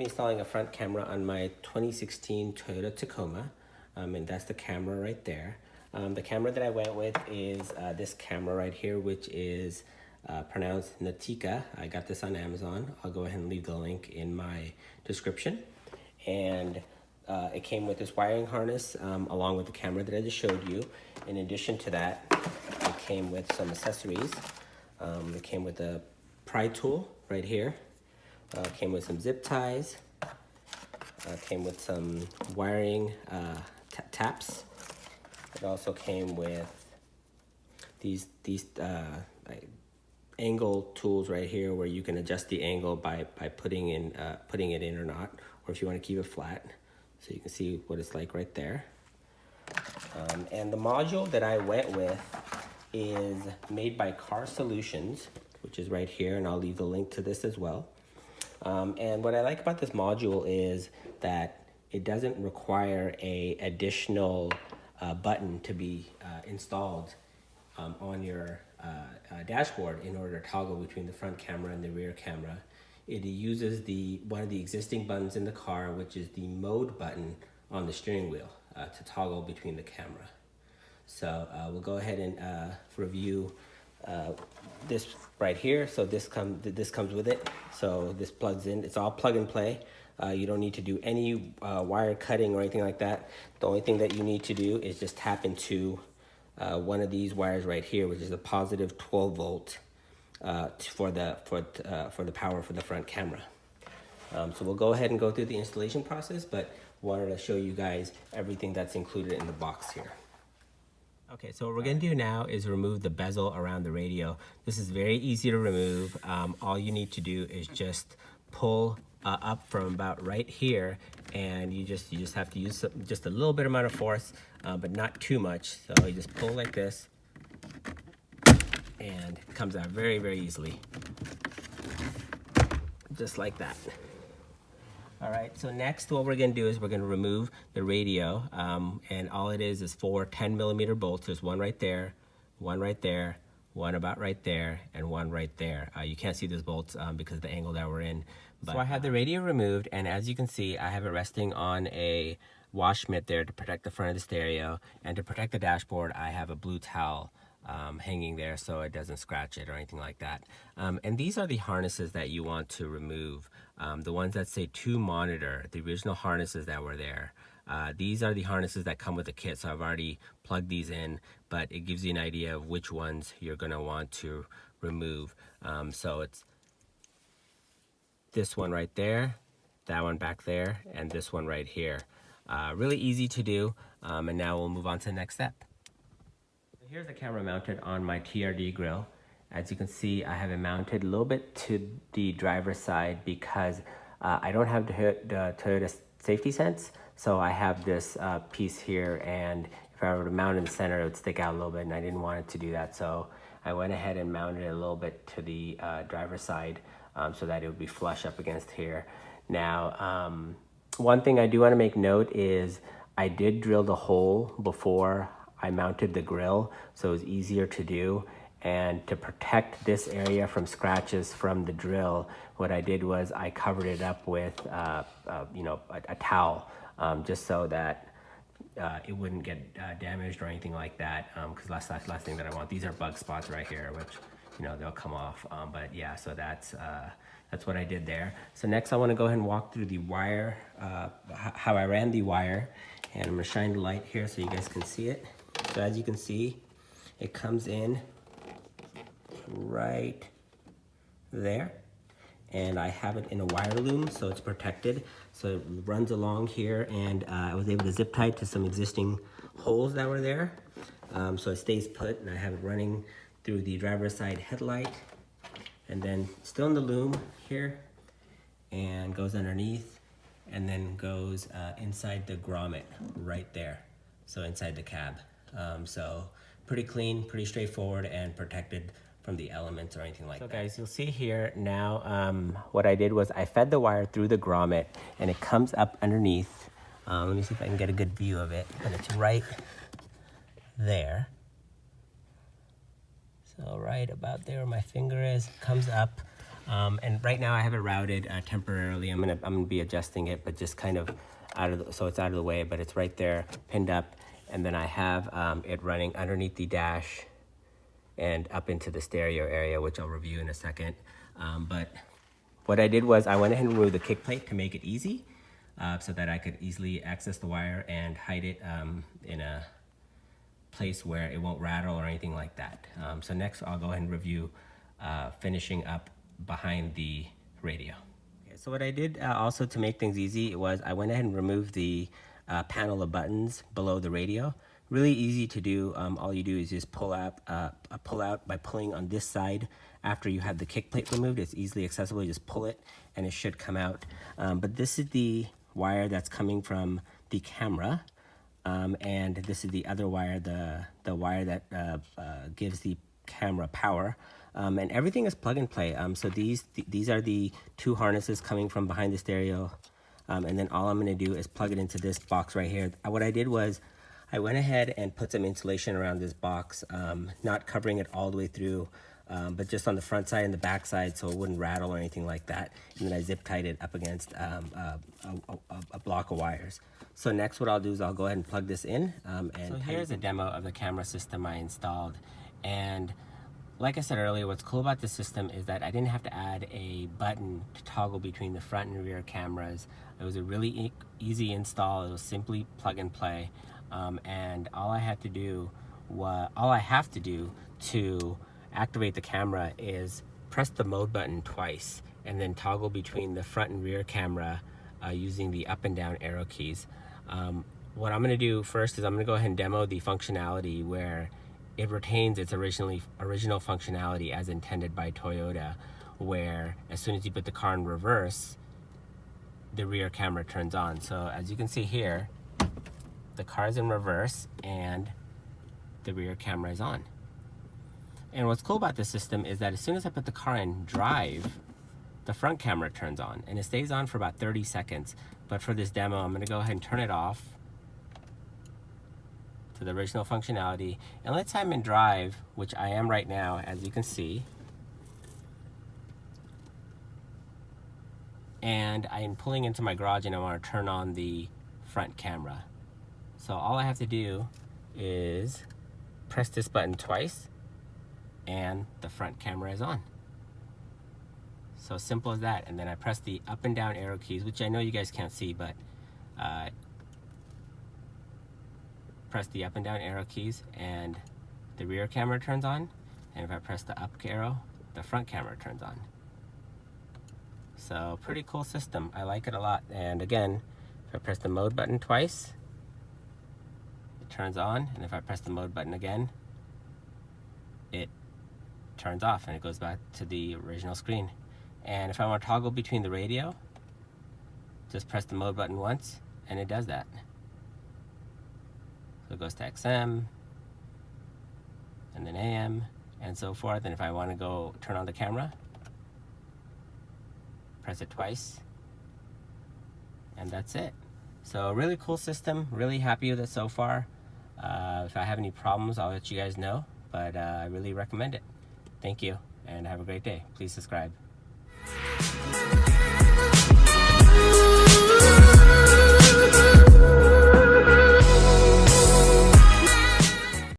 Installing a front camera on my 2016 Toyota Tacoma, and that's the camera right there. The camera that I went with is this camera right here, which is pronounced Natika. I got this on Amazon. I'll go ahead and leave the link in my description. And it came with this wiring harness along with the camera that I just showed you. In addition to that, it came with some accessories. It came with a pry tool right here. Came with some zip ties, came with some wiring taps. It also came with these angle tools right here where you can adjust the angle by putting it in or not, or if you want to keep it flat. So you can see what it's like right there. And the module that I went with is made by Car Solutions, which is right here, and I'll leave the link to this as well. And what I like about this module is that it doesn't require a additional button to be installed on your dashboard in order to toggle between the front camera and the rear camera. It uses one of the existing buttons in the car, which is the mode button on the steering wheel to toggle between the camera. So we'll go ahead and review this right here. So this comes with it. So this plugs in. It's all plug and play. You don't need to do any wire cutting or anything like that. The only thing that you need to do is just tap into one of these wires right here, which is a positive 12 volt for the power for the front camera. So we'll go ahead and go through the installation process, but wanted to show you guys everything that's included in the box here. Okay, so what we're going to do now is remove the bezel around the radio. This is very easy to remove. All you need to do is just pull up from about right here, and you just have to use just a little bit amount of force, but not too much. So you just pull like this, and it comes out very, very easily, just like that. All right, so next what we're gonna do is we're gonna remove the radio, and all it is 4 10mm bolts. There's one right there, one about right there, and one right there. You can't see those bolts because of the angle that we're in. But, so I have the radio removed, and as you can see, I have it resting on a wash mitt there to protect the front of the stereo, and to protect the dashboard, I have a blue towel hanging there so it doesn't scratch it or anything like that. And these are the harnesses that you want to remove. The ones that say to monitor, the original harnesses that were there. These are the harnesses that come with the kit, so I've already plugged these in, but it gives you an idea of which ones you're going to want to remove. So it's this one right there, that one back there, and this one right here. Really easy to do, and now we'll move on to the next step. Here's the camera mounted on my TRD grill. As you can see, I have it mounted a little bit to the driver's side because I don't have the Toyota Safety Sense. So I have this piece here, and if I were to mount it in the center, it would stick out a little bit, and I didn't want it to do that. So I went ahead and mounted it a little bit to the driver's side so that it would be flush up against here. Now, one thing I do want to make note is I did drill the hole before I mounted the grill, so it was easier to do. And to protect this area from scratches from the drill, what I did was I covered it up with a towel, just so that it wouldn't get damaged or anything like that, because last thing that I want. These are bug spots right here, which they'll come off. But yeah, so that's what I did there. So next I want to go ahead and walk through the wire, how I ran the wire, and I'm gonna shine the light here so you guys can see it. So as you can see, it comes in right there, and I have it in a wire loom so it's protected, so it runs along here, and I was able to zip tie it to some existing holes that were there, so it stays put, and I have it running through the driver's side headlight, and then still in the loom here, and goes underneath, and then goes inside the grommet right there, so inside the cab. So pretty clean, pretty straightforward, and protected from the elements or anything like that. So guys, you'll see here now, what I did was I fed the wire through the grommet, and it comes up underneath Let me see if I can get a good view of it, but it's right there. So right about there where my finger is, comes up. And right now I have it routed temporarily. I'm gonna be adjusting it, but just kind of so it's out of the way, but it's right there, pinned up. And then I have it running underneath the dash and up into the stereo area, which I'll review in a second. But what I did was I went ahead and removed the kick plate to make it easy, so that I could easily access the wire and hide it in a place where it won't rattle or anything like that. So next I'll go ahead and review finishing up behind the radio. Okay, so what I did also to make things easy was I went ahead and removed the panel of buttons below the radio. Really easy to do. All you do is just pull out by pulling on this side. After you have the kick plate removed, it's easily accessible. You just pull it and it should come out. But this is the wire that's coming from the camera. And this is the other wire, the wire that gives the camera power. And everything is plug and play. So these are the two harnesses coming from behind the stereo. And then all I'm gonna do is plug it into this box right here. What I did was I went ahead and put some insulation around this box, not covering it all the way through, but just on the front side and the back side so it wouldn't rattle or anything like that. And then I zip tied it up against a block of wires. So next what I'll do is I'll go ahead and plug this in. So here's a demo of the camera system I installed. And like I said earlier, what's cool about this system is that I didn't have to add a button to toggle between the front and rear cameras. It was a really easy install. It was simply plug and play. And all I have to do to activate the camera is press the mode button twice and then toggle between the front and rear camera using the up and down arrow keys. What I'm going to do first is I'm going to go ahead and demo the functionality where it retains its original functionality as intended by Toyota, where as soon as you put the car in reverse, the rear camera turns on. So as you can see here, the car is in reverse and the rear camera is on. And what's cool about this system is that as soon as I put the car in drive, the front camera turns on and it stays on for about 30 seconds. But for this demo, I'm gonna go ahead and turn it off to the original functionality. And let's say I'm in drive, which I am right now, as you can see. And I am pulling into my garage and I wanna turn on the front camera. So all I have to do is press this button twice and the front camera is on. So simple as that. And then I press the up and down arrow keys, which I know you guys can't see, but press the up and down arrow keys and the rear camera turns on. And if I press the up arrow, the front camera turns on. So pretty cool system. I like it a lot. And again, if I press the mode button twice, it turns on. And if I press the mode button again, it turns off and it goes back to the original screen. And if I want to toggle between the radio, just press the mode button once and it does that. So it goes to XM and then AM and so forth. And if I want to go turn on the camera, press it twice and that's it. So really cool system, really happy with it so far. If I have any problems, I'll let you guys know, but I really recommend it. Thank you and have a great day. Please subscribe.